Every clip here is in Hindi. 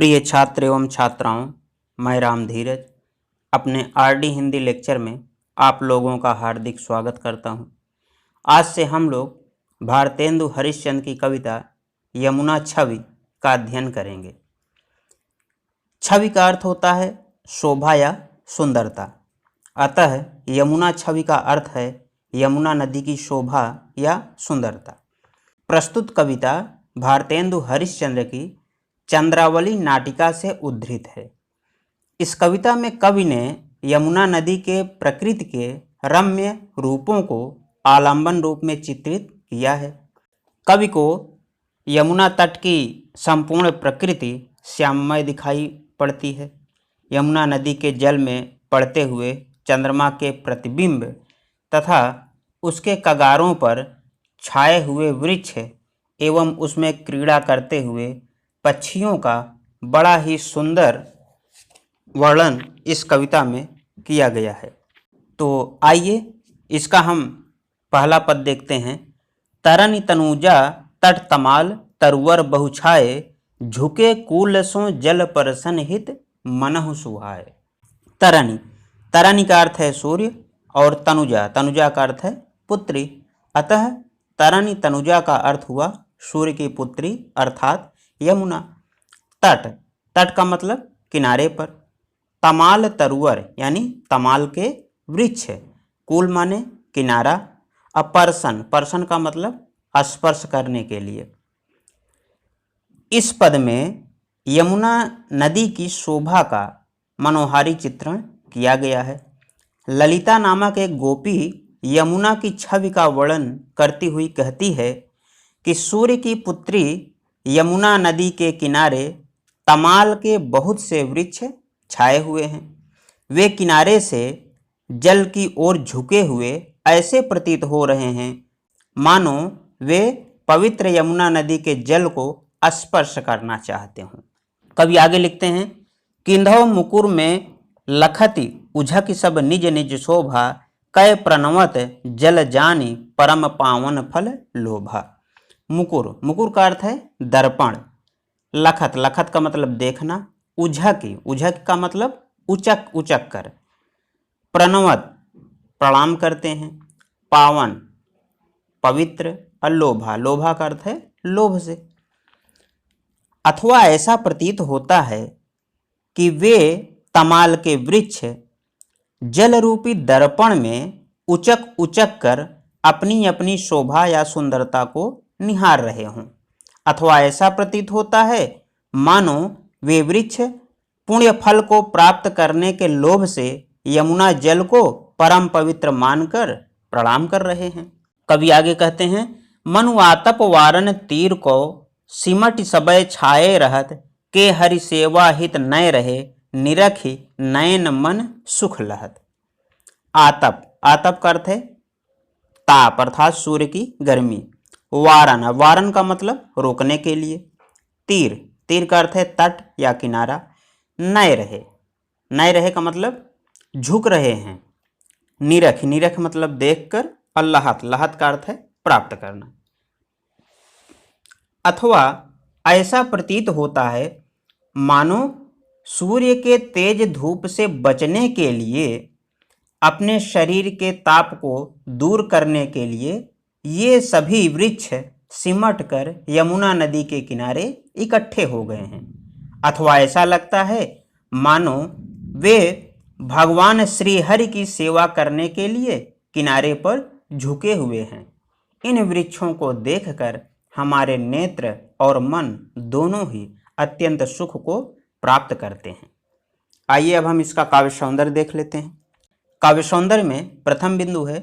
प्रिय छात्र एवं छात्राओं, मैं राम धीरज अपने आरडी हिंदी लेक्चर में आप लोगों का हार्दिक स्वागत करता हूं। आज से हम लोग भारतेंदु हरिश्चंद्र की कविता यमुना छवि का अध्ययन करेंगे। छवि का अर्थ होता है शोभा या सुंदरता, अतः यमुना छवि का अर्थ है यमुना नदी की शोभा या सुंदरता। प्रस्तुत कविता भारतेंदु हरिश्चंद्र की चंद्रावली नाटिका से उद्धृत है। इस कविता में कवि ने यमुना नदी के प्रकृति के रम्य रूपों को आलंबन रूप में चित्रित किया है। कवि को यमुना तट की संपूर्ण प्रकृति श्याममय दिखाई पड़ती है। यमुना नदी के जल में पड़ते हुए चंद्रमा के प्रतिबिंब तथा उसके कगारों पर छाए हुए वृक्ष एवं उसमें क्रीड़ा करते हुए पक्षियों का बड़ा ही सुंदर वर्णन इस कविता में किया गया है। तो आइए इसका हम पहला पद देखते हैं। तरनि तनुजा तट तमाल तरुवर बहुछाए, झुके कूलसों जल परसन हित मनहु सुहाए। तरनि, तरनि का अर्थ है सूर्य और तनुजा, तनुजा का अर्थ है पुत्री, अतः तरनि तनुजा का अर्थ हुआ सूर्य की पुत्री अर्थात यमुना। तट, तट का मतलब किनारे पर। तमाल तरुवर यानी तमाल के वृक्ष। कूल माने किनारा। अपर्सन, पर्सन का मतलब स्पर्श करने के लिए। इस पद में यमुना नदी की शोभा का मनोहारी चित्रण किया गया है। ललिता नामक एक गोपी यमुना की छवि का वर्णन करती हुई कहती है कि सूर्य की पुत्री यमुना नदी के किनारे तमाल के बहुत से वृक्ष छाए हुए हैं। वे किनारे से जल की ओर झुके हुए ऐसे प्रतीत हो रहे हैं मानो वे पवित्र यमुना नदी के जल को स्पर्श करना चाहते हों। कवि आगे लिखते हैं, किंधव मुकुर में लखति उझक सब निज निज शोभा, कै प्रणवत जल जानी परम पावन फल लोभा। मुकुर, मुकुर का अर्थ है दर्पण। लखत, लखत का मतलब देखना। उझकी, उझक का मतलब उचक, उचक कर। प्रणवत, प्रणाम करते हैं। पावन, पवित्र। और लोभा, लोभा का अर्थ है लोभ से। अथवा ऐसा प्रतीत होता है कि वे तमाल के वृक्ष जल रूपी दर्पण में उचक उचक कर अपनी अपनी शोभा या सुंदरता को निहार रहे हों। अथवा ऐसा प्रतीत होता है मानो वे वृक्ष पुण्य फल को प्राप्त करने के लोभ से यमुना जल को परम पवित्र मानकर प्रणाम कर रहे हैं। कवि आगे कहते हैं, मनु आतप वारन तीर को सिमट सबय छाए रहत, के हरि सेवा हित नय रहे, निरखी नयन मन सुख लहत। आतप, आतप का अर्थ है ताप अर्थात सूर्य की गर्मी। वारन, वारन का मतलब रोकने के लिए। तीर, तीर का अर्थ है तट या किनारा। नय रहे, नय रहे का मतलब झुक रहे हैं। निरख, निरख मतलब देखकर। और लहत, लहत का अर्थ है प्राप्त करना। अथवा ऐसा प्रतीत होता है मानो सूर्य के तेज धूप से बचने के लिए, अपने शरीर के ताप को दूर करने के लिए ये सभी वृक्ष सिमट कर यमुना नदी के किनारे इकट्ठे हो गए हैं। अथवा ऐसा लगता है मानो वे भगवान श्री हरि की सेवा करने के लिए किनारे पर झुके हुए हैं। इन वृक्षों को देखकर हमारे नेत्र और मन दोनों ही अत्यंत सुख को प्राप्त करते हैं। आइए अब हम इसका काव्य सौंदर्य देख लेते हैं। काव्य सौंदर्य में प्रथम बिंदु है,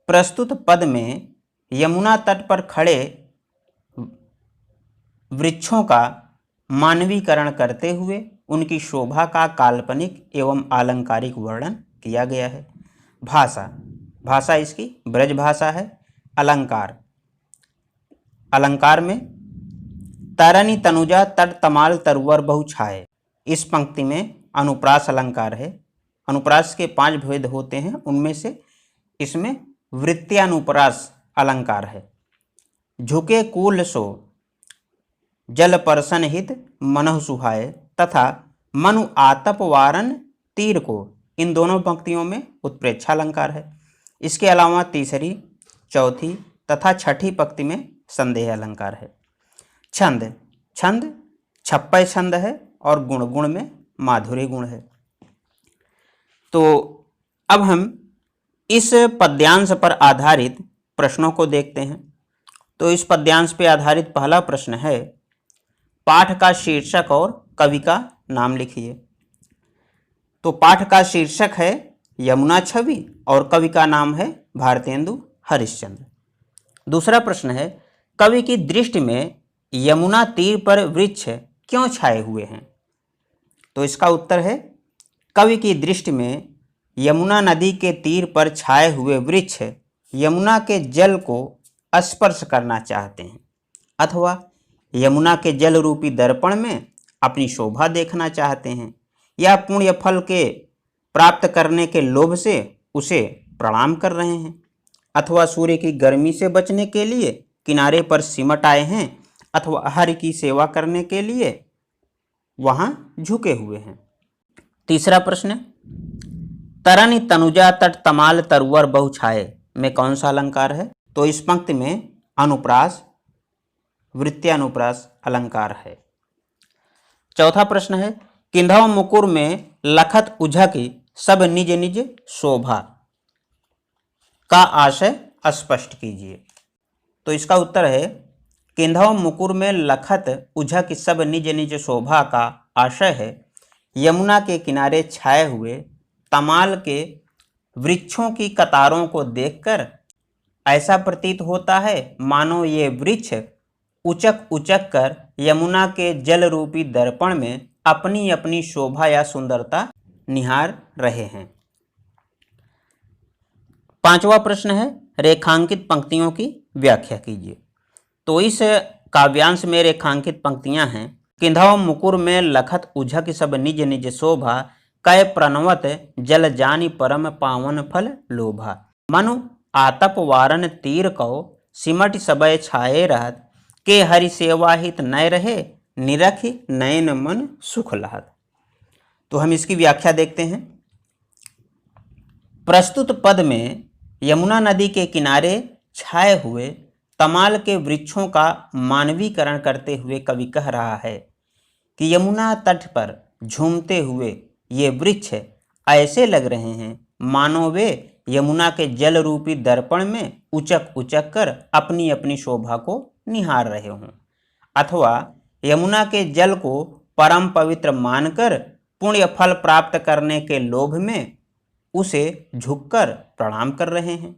प्रस्तुत पद में यमुना तट पर खड़े वृक्षों का मानवीकरण करते हुए उनकी शोभा का काल्पनिक एवं आलंकारिक वर्णन किया गया है। भाषा, भाषा इसकी ब्रज भाषा है। अलंकार, अलंकार में तरनि तनुजा तट तमाल तरुवर बहुछाए, इस पंक्ति में अनुप्रास अलंकार है। अनुप्रास के 5 भेद होते हैं, उनमें से इसमें वृत्त्यानुप्रास अलंकार है। झुके कूल सो जल परसन हित मनहु सुहाए, तथा मनु आतप वारन तीर को, इन दोनों पंक्तियों में उत्प्रेक्षा अलंकार है। इसके अलावा तीसरी, चौथी तथा छठी पंक्ति में संदेह अलंकार है। छंद, छंद छप्पय छंद है और गुण, गुण में माधुर्य गुण है। तो अब हम इस पद्यांश पर आधारित प्रश्नों को देखते हैं। तो इस पद्यांश पर आधारित पहला प्रश्न है, पाठ का शीर्षक और कवि का नाम लिखिए। तो पाठ का शीर्षक है यमुना छवि और कवि का नाम है भारतेंदु हरिश्चंद्र। दूसरा प्रश्न है, कवि की दृष्टि में यमुना तीर पर वृक्ष क्यों छाए हुए हैं? तो इसका उत्तर है, कवि की दृष्टि में यमुना नदी के तीर पर छाए हुए वृक्ष यमुना के जल को स्पर्श करना चाहते हैं अथवा यमुना के जल रूपी दर्पण में अपनी शोभा देखना चाहते हैं, या पुण्य फल के प्राप्त करने के लोभ से उसे प्रणाम कर रहे हैं, अथवा सूर्य की गर्मी से बचने के लिए किनारे पर सिमट आए हैं, अथवा हरि की सेवा करने के लिए वहां झुके हुए हैं। तीसरा प्रश्न, तरनि तनुजा तट तमाल तरुवर बहु छाए में कौन सा अलंकार है? तो इस पंक्ति में अनुप्रास, वृत्त्यानुप्रास अलंकार है। चौथा प्रश्न है, किंधव मुकुर में लखत उझकी सब निज निज शोभा का आशय स्पष्ट कीजिए। तो इसका उत्तर है, किंधव मुकुर में लखत उझक सब निज निज शोभा का आशय है यमुना के किनारे छाए हुए तमाल के वृक्षों की कतारों को देखकर ऐसा प्रतीत होता है मानो ये वृक्ष उचक उचक कर यमुना के जल रूपी दर्पण में अपनी अपनी शोभा या सुंदरता निहार रहे हैं। पांचवा प्रश्न है, रेखांकित पंक्तियों की व्याख्या कीजिए। तो इस काव्यांश में रेखांकित पंक्तियां हैं, किंधव मुकुर में लखत उझक सब निज निज शोभा कै प्रणवत जल जानि परम पावन फल लोभा, मनु आतप वारन तीर कौ सिमट सबय छाए रहत के हरि सेवा हित नय रहे निरख नयन मन सुख लहत। तो हम इसकी व्याख्या देखते हैं। प्रस्तुत पद में यमुना नदी के किनारे छाए हुए तमाल के वृक्षों का मानवीकरण करते हुए कवि कह रहा है कि यमुना तट पर झूमते हुए ये वृक्ष ऐसे लग रहे हैं मानो वे यमुना के जल रूपी दर्पण में उचक उचक कर अपनी अपनी शोभा को निहार रहे हों, अथवा यमुना के जल को परम पवित्र मानकर पुण्य फल प्राप्त करने के लोभ में उसे झुककर प्रणाम कर रहे हैं,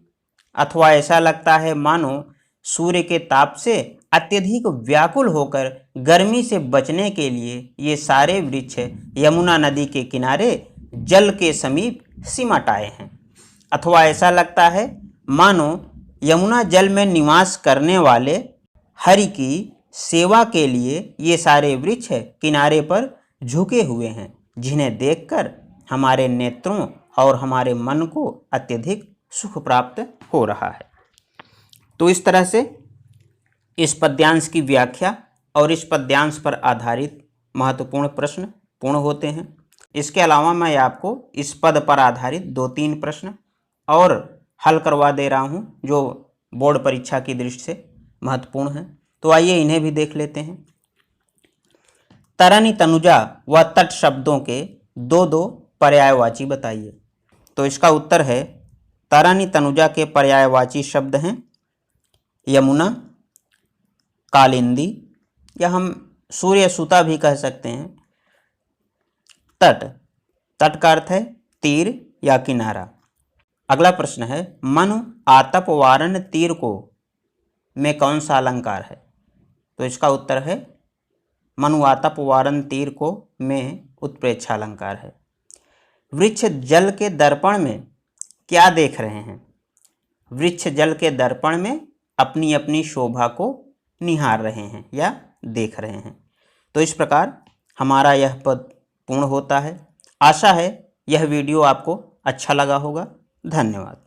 अथवा ऐसा लगता है मानो सूर्य के ताप से अत्यधिक व्याकुल होकर गर्मी से बचने के लिए ये सारे वृक्ष यमुना नदी के किनारे जल के समीप सिमट आए हैं, अथवा ऐसा लगता है मानो यमुना जल में निवास करने वाले हरि की सेवा के लिए ये सारे वृक्ष किनारे पर झुके हुए हैं, जिन्हें देखकर हमारे नेत्रों और हमारे मन को अत्यधिक सुख प्राप्त हो रहा है। तो इस तरह से इस पद्यांश की व्याख्या और इस पद्यांश पर आधारित महत्वपूर्ण प्रश्न पूर्ण होते हैं। इसके अलावा मैं आपको इस पद पर आधारित 2-3 प्रश्न और हल करवा दे रहा हूं जो बोर्ड परीक्षा की दृष्टि से महत्वपूर्ण हैं। तो आइए इन्हें भी देख लेते हैं। तरनि तनुजा व तट शब्दों के 2-2 पर्यायवाची बताइए। तो इसका उत्तर है, तरनि तनुजा के पर्यायवाची शब्द हैं यमुना, कालिंदी, या हम सूर्य सुता भी कह सकते हैं, तट, तट का अर्थ है तीर या किनारा। अगला प्रश्न है, मनु आतप वारन तीर को में कौन सा अलंकार है? तो इसका उत्तर है मनु आतप वारन तीर को में उत्प्रेक्षा अलंकार है। वृक्ष जल के दर्पण में क्या देख रहे हैं? वृक्ष जल के दर्पण में अपनी अपनी शोभा को निहार रहे हैं या देख रहे हैं। तो इस प्रकार हमारा यह पद पूर्ण होता है। आशा है यह वीडियो आपको अच्छा लगा होगा। धन्यवाद।